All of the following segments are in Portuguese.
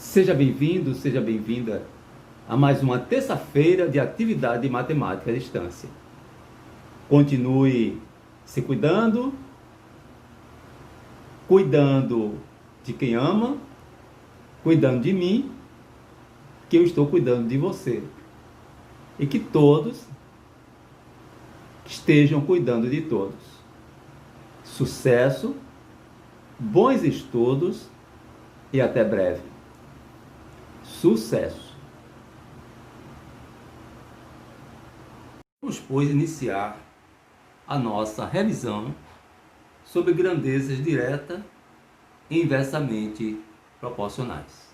Seja bem-vindo, seja bem-vinda a mais uma terça-feira de atividade de matemática à distância. Continue se cuidando, cuidando de quem ama, cuidando de mim, que eu estou cuidando de você. E que todos estejam cuidando de todos. Sucesso, bons estudos e até breve. Sucesso! Vamos, pois, iniciar a nossa revisão sobre grandezas direta e inversamente proporcionais.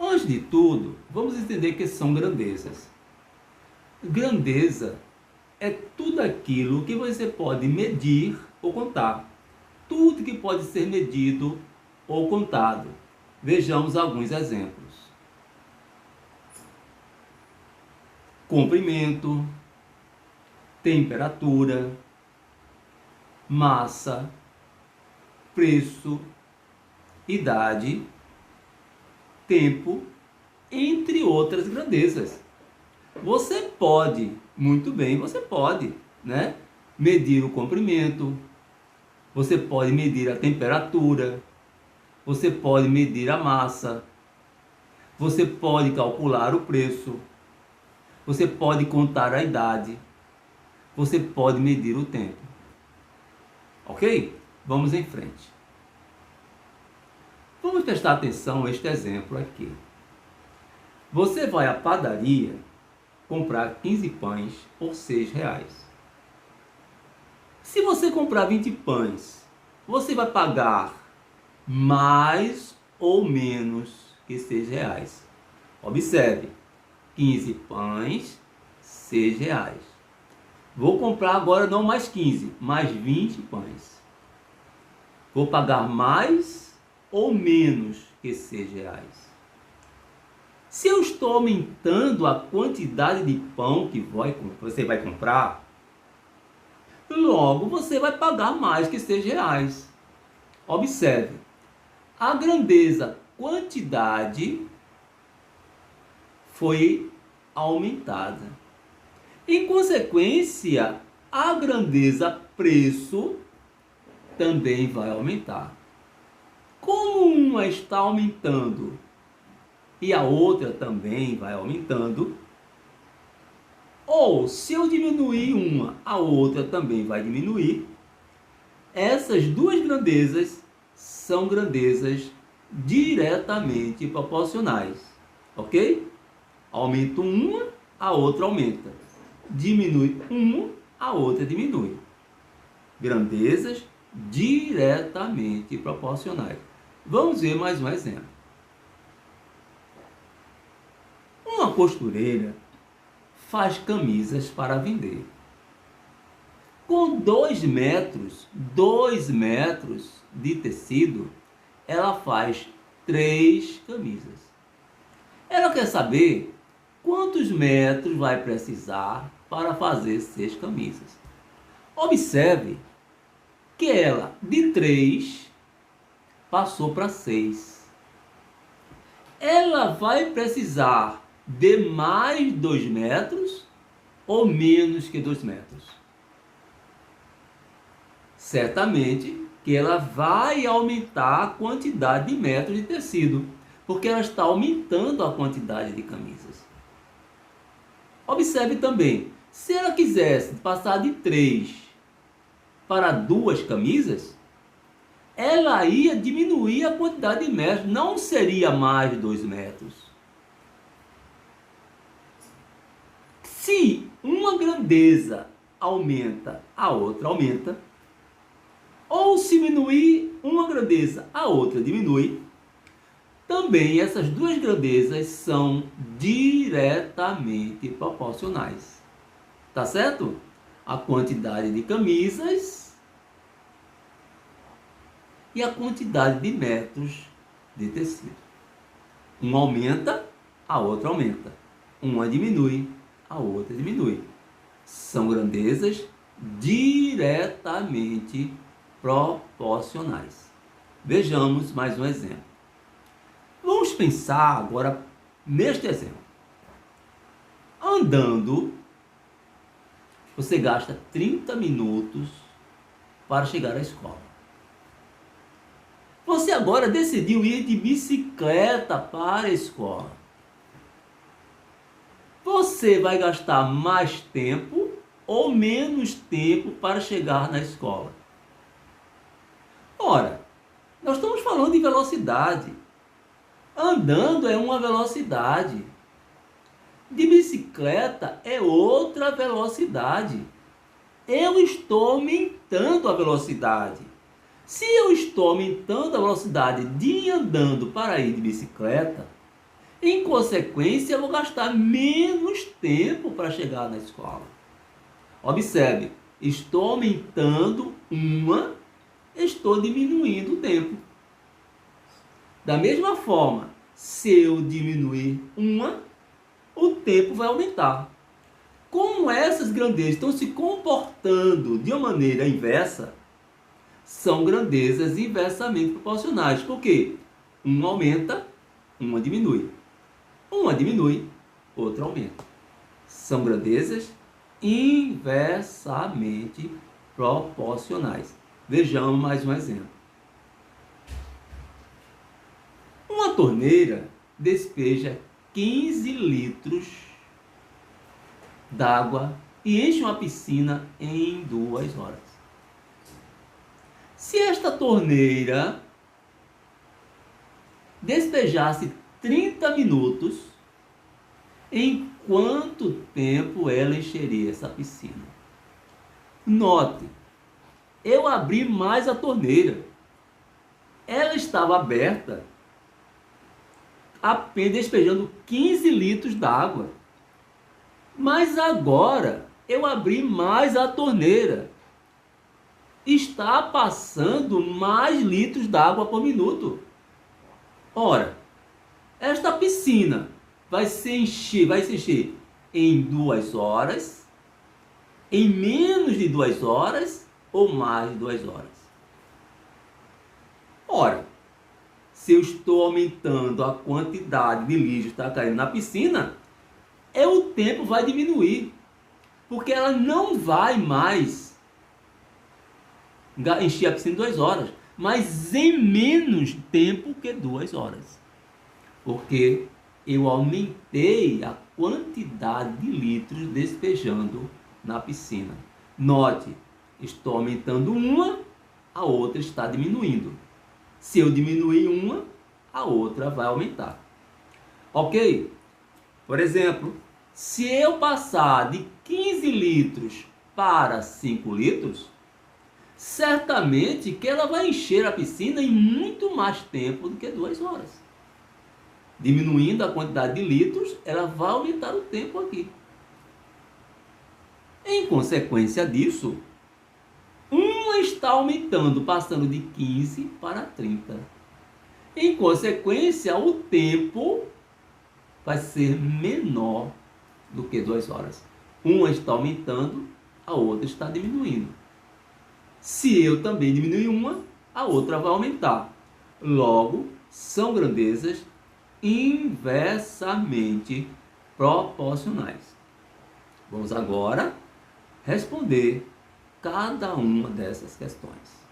Antes de tudo, vamos entender o que são grandezas. Grandeza é tudo aquilo que você pode medir ou contar. Tudo que pode ser medido ou contado. Vejamos alguns exemplos. Comprimento, temperatura, massa, preço, idade, tempo, entre outras grandezas. Você pode, muito bem, você pode, medir o comprimento, você pode medir a temperatura, você pode medir a massa, você pode calcular o preço, você pode contar a idade, você pode medir o tempo. Ok? Vamos em frente. Vamos prestar atenção a este exemplo aqui. Você vai à padaria comprar 15 pães por R$6. Se você comprar 20 pães, você vai pagar mais ou menos que R$6. Observe, 15 pães, R$6. Vou comprar agora não mais 15, mais 20 pães. Vou pagar mais ou menos que R$6? Se eu estou aumentando a quantidade de pão que você vai comprar, logo você vai pagar mais que R$6. Observe, a grandeza quantidade foi aumentada. Em consequência, a grandeza preço também vai aumentar. Como uma está aumentando e a outra também vai aumentando, ou se eu diminuir uma, a outra também vai diminuir, essas duas grandezas são grandezas diretamente proporcionais, ok? Aumenta uma, a outra aumenta. Diminui uma, a outra diminui. Grandezas diretamente proporcionais. Vamos ver mais um exemplo. Uma costureira faz camisas para vender. Com 2 metros de tecido, ela faz 3 camisas. Ela quer saber quantos metros vai precisar para fazer 6 camisas. Observe que ela, de 3, passou para 6. Ela vai precisar de mais 2 metros ou menos que 2 metros? Certamente que ela vai aumentar a quantidade de metros de tecido, porque ela está aumentando a quantidade de camisas. Observe também, se ela quisesse passar de 3 para 2 camisas, ela ia diminuir a quantidade de metros, não seria mais 2 metros. Se uma grandeza aumenta, a outra aumenta, ou se diminuir uma grandeza, a outra diminui, também essas duas grandezas são diretamente proporcionais. Tá certo? A quantidade de camisas e a quantidade de metros de tecido. Uma aumenta, a outra aumenta. Uma diminui, a outra diminui. São grandezas diretamente proporcionais. Vejamos mais um exemplo. Vamos pensar agora neste exemplo. Andando, você gasta 30 minutos para chegar à escola. Você agora decidiu ir de bicicleta para a escola. Você vai gastar mais tempo ou menos tempo para chegar na escola? Ora, nós estamos falando de velocidade. Andando é uma velocidade. De bicicleta é outra velocidade. Eu estou aumentando a velocidade. Se eu estou aumentando a velocidade de andando para ir de bicicleta, em consequência, eu vou gastar menos tempo para chegar na escola. Observe, estou aumentando uma, estou diminuindo o tempo. Da mesma forma, se eu diminuir uma, o tempo vai aumentar. Como essas grandezas estão se comportando de uma maneira inversa, são grandezas inversamente proporcionais. Por quê? Uma aumenta, uma diminui. Uma diminui, outra aumenta. São grandezas inversamente proporcionais. Vejamos mais um exemplo. Uma torneira despeja 15 litros d'água e enche uma piscina em 2 horas. Se esta torneira despejasse 30 minutos, em quanto tempo ela encheria essa piscina? Note, eu abri mais a torneira. Ela estava aberta, apenas despejando 15 litros d'água. Mas agora eu abri mais a torneira. Está passando mais litros d'água por minuto. Ora, esta piscina vai se encher em 2 horas, em menos de 2 horas ou mais de 2 horas. Ora, se eu estou aumentando a quantidade de lixo que está caindo na piscina, o tempo vai diminuir, porque ela não vai mais encher a piscina em 2 horas, mas em menos tempo que 2 horas. Porque eu aumentei a quantidade de litros despejando na piscina. Note, estou aumentando uma, a outra está diminuindo. Se eu diminuir uma, a outra vai aumentar. Ok? Por exemplo, se eu passar de 15 litros para 5 litros, certamente que ela vai encher a piscina em muito mais tempo do que 2 horas. Diminuindo a quantidade de litros, ela vai aumentar o tempo aqui. Em consequência disso, uma está aumentando, passando de 15 para 30. Em consequência, o tempo vai ser menor do que 2 horas. Uma está aumentando, a outra está diminuindo. Se eu também diminuir uma, a outra vai aumentar. Logo, são grandezas inversamente proporcionais. Vamos agora responder cada uma dessas questões.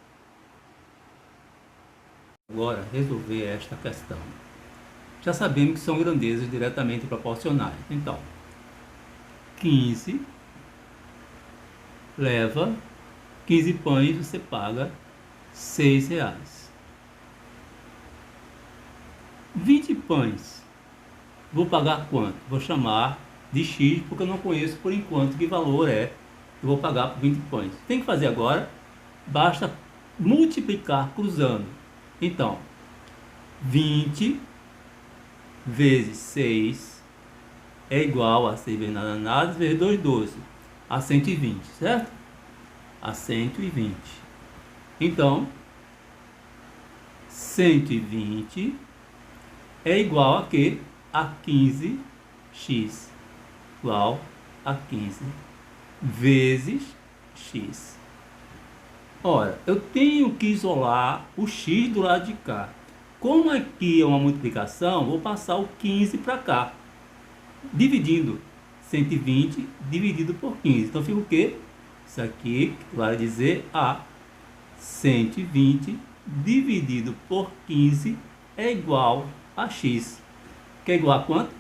Agora, resolver esta questão. Já sabemos que são grandezas diretamente proporcionais. Então, 15 leva 15 pães, você paga R$6. 20 pães, vou pagar quanto? Vou chamar de X, porque eu não conheço por enquanto que valor é. Eu vou pagar por 20 pães. Tem que fazer agora, basta multiplicar cruzando. Então, 20 vezes 6 é igual a 6 vezes nada, nada, vezes 2, 12, a 120, certo? A 120. Então, 120 é igual a quê? A 15x, igual a 15 vezes x. Ora, eu tenho que isolar o x do lado de cá. Como aqui é uma multiplicação, vou passar o 15 para cá, dividindo 120 dividido por 15. Então fica o quê? Isso aqui vai dizer a 120 dividido por 15 é igual a x. Que é igual a quanto?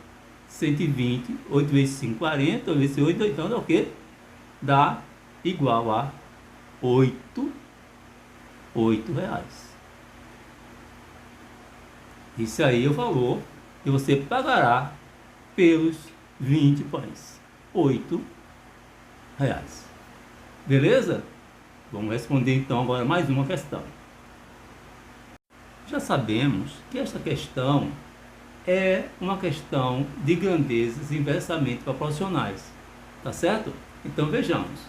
120, 8 vezes 5, 40, 8 vezes 8, então dá o quê? Dá igual a 8 reais. Isso aí é o valor que você pagará pelos 20 pães. 8 reais. Beleza? Vamos responder então agora mais uma questão. Já sabemos que esta questão é uma questão de grandezas inversamente proporcionais. Tá certo? Então vejamos.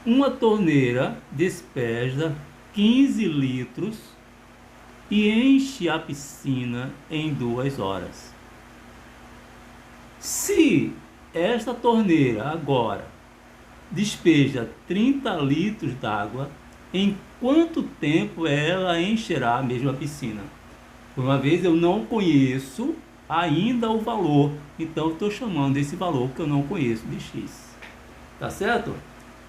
Uma torneira despeja 15 litros e enche a piscina em 2 horas. Se esta torneira agora despeja 30 litros d'água, em quanto tempo ela encherá a mesma piscina? Por uma vez eu não conheço ainda o valor, então estou chamando esse valor que eu não conheço de x. Tá certo?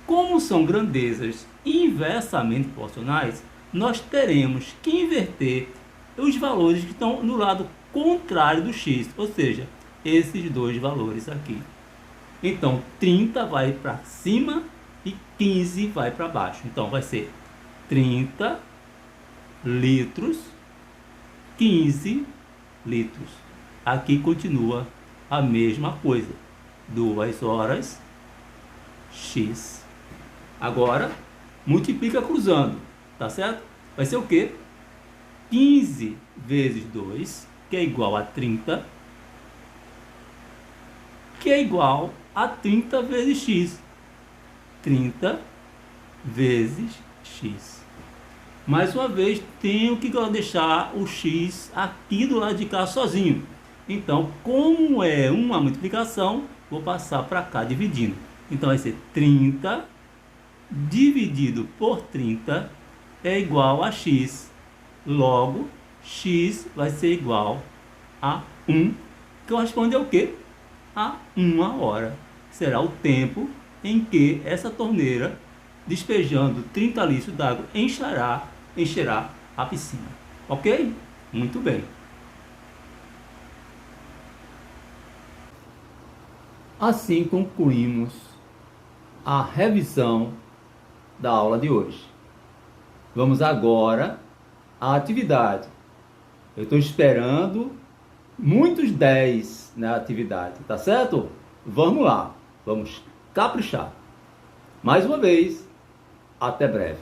Como são grandezas inversamente proporcionais, nós teremos que inverter os valores que estão no lado contrário do x, ou seja, esses dois valores aqui. Então 30 vai para cima e 15 vai para baixo. Então vai ser 30 litros, 15 litros. Aqui continua a mesma coisa. 2 horas, x. Agora, multiplica cruzando, tá certo? Vai ser o quê? 15 vezes 2, que é igual a 30, que é igual a 30 vezes x. 30 vezes x. Mais uma vez, tenho que deixar o x aqui do lado de cá sozinho. Então, como é uma multiplicação, vou passar para cá dividindo. Então, vai ser 30 dividido por 30 é igual a x. Logo, x vai ser igual a 1, que corresponde ao quê? A 1 hora. Será o tempo em que essa torneira, despejando 30 litros d'água, encherá a piscina. Ok? Muito bem. Assim concluímos a revisão da aula de hoje. Vamos agora à atividade. Eu estou esperando muitos 10 na atividade, tá certo? Vamos lá, vamos caprichar. Mais uma vez, até breve.